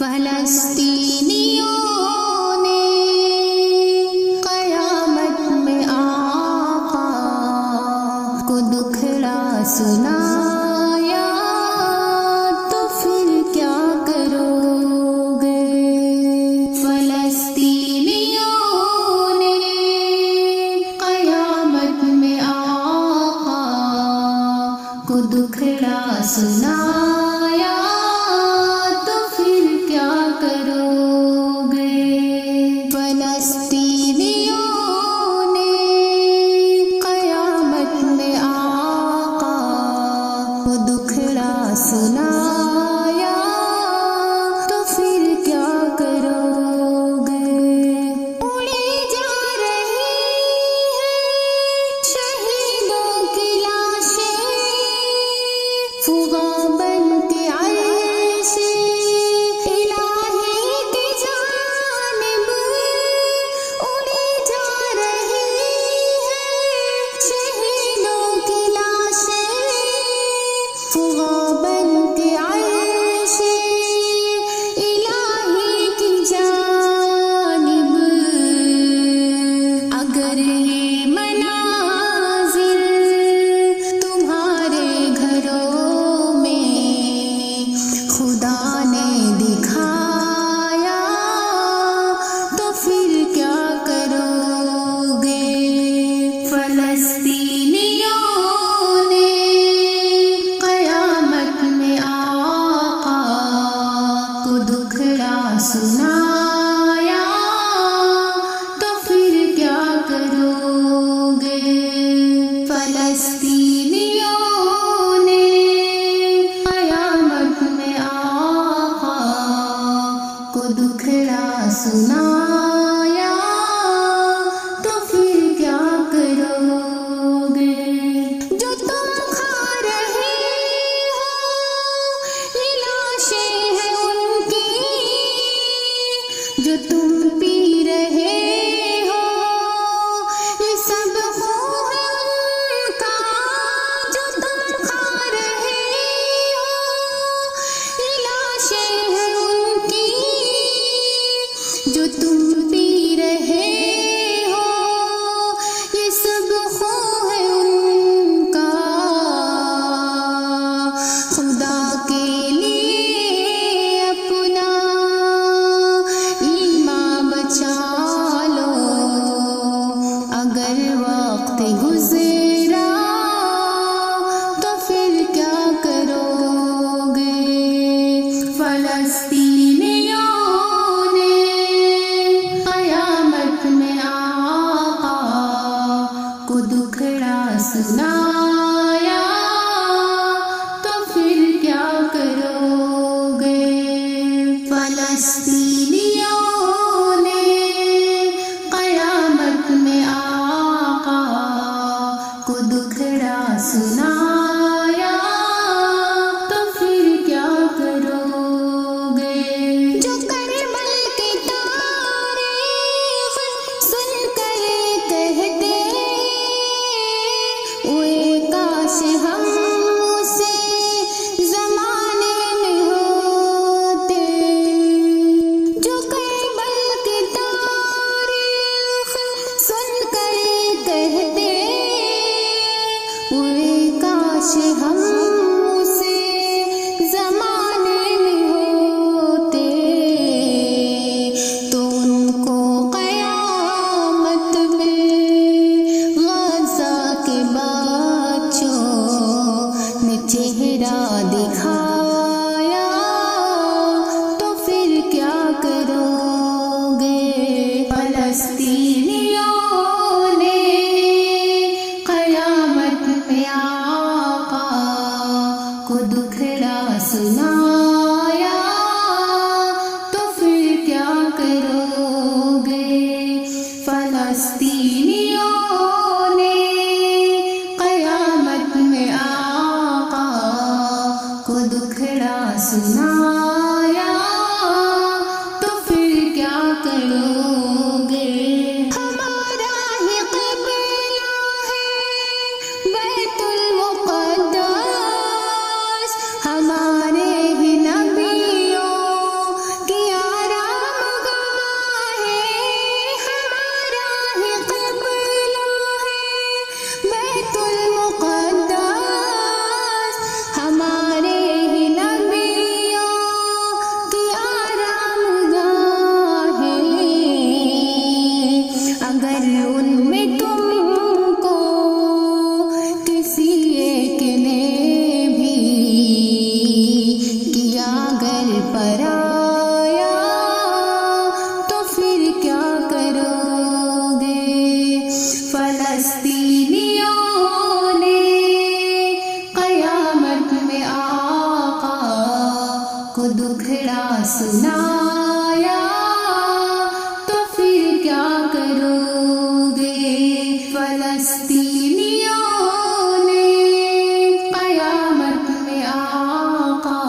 فلسطینیوں نے قیامت میں آقا کو دکھڑا سنایا، تو پھر کیا کرو گے؟ فلسطینیوں نے قیامت میں آقا کو دکھڑا سنایا، تو پھر کیا کرو گے؟ فلسطینیوں نے قیامت میں آقا کو دکھڑا سنایا، تو پھر کیا کرو گے؟ اڑی جا رہی ہے شہیدوں کی لاشیں، فغاں بن کے عرش الہی کی جانب اڑی جا رہی ہے شہیدوں کی لاشیں، فغاں بن کے عرش الہی کی جانب۔ اگر یہ مناظر تمہارے گھروں میں خدا نے دکھایا، تو پھر کیا کرو گے؟ فلسطینیوں نے قیامت میں آقا کو دکھڑا سنایا، تو پھر کیا کرو گے؟ فلسطینیوں نے قیامت میں آقا کو دکھڑا سنایا، تو پھر کیا کرو گے؟ جو تم کھا رہے ہو یہ لاشیں ہیں ان کی، جو تم پی رہے ہو یہ سب خون ہے ان کا، جو تم کھا رہے ہو یہ لاشیں ہیں ان کی، جو تم پی رہے ہو یہ سب خون ہے ان کا۔ خدا کے لیے اپنا ایمان بچا لو، اگر وقت گزرا تو پھر کیا کرو گے؟ فلسطینیوں نے قیامت میں آقا کو دکھڑا سنایا، تو پھر کیا کرو گے؟ فلسطینیوں نے قیامت میں آقا کو دکھڑا سنایا، تو پھر کیا کرو گے؟ جو کربل کی تاریخ سن کر کہتے اوے کاش ہم اسے زمانے میں ہوتے، سنایا تو پھر کیا کرو گے؟ فلسطینیوں نے قیامت میں آقا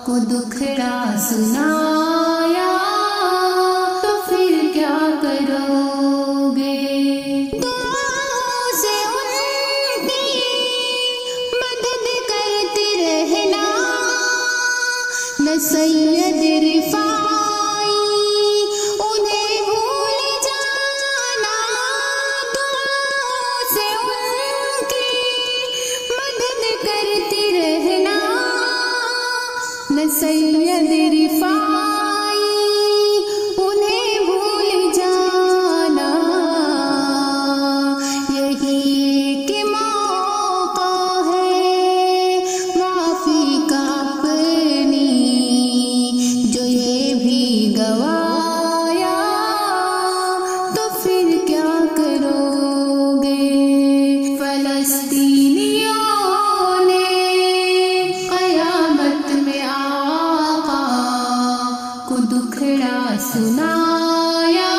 کو دکھڑا سنایا تو پھر کیا کرو گے؟ دعاؤں سے ان کی مدد کرتے رہنا، نہ سید رفاعی انہیں بھول جانا۔ دعاؤں سے ان کی مدد کرتے رہنا، نہ سید رفاعی انہیں بھول جانا۔ یہی ایک موقع ہے معافی کا اپنی، جو یہ بھی گوایا تو پھر کیا کرو گے؟ فلسطینیوں نے قیامت میں آقا کو دکھڑا سنایا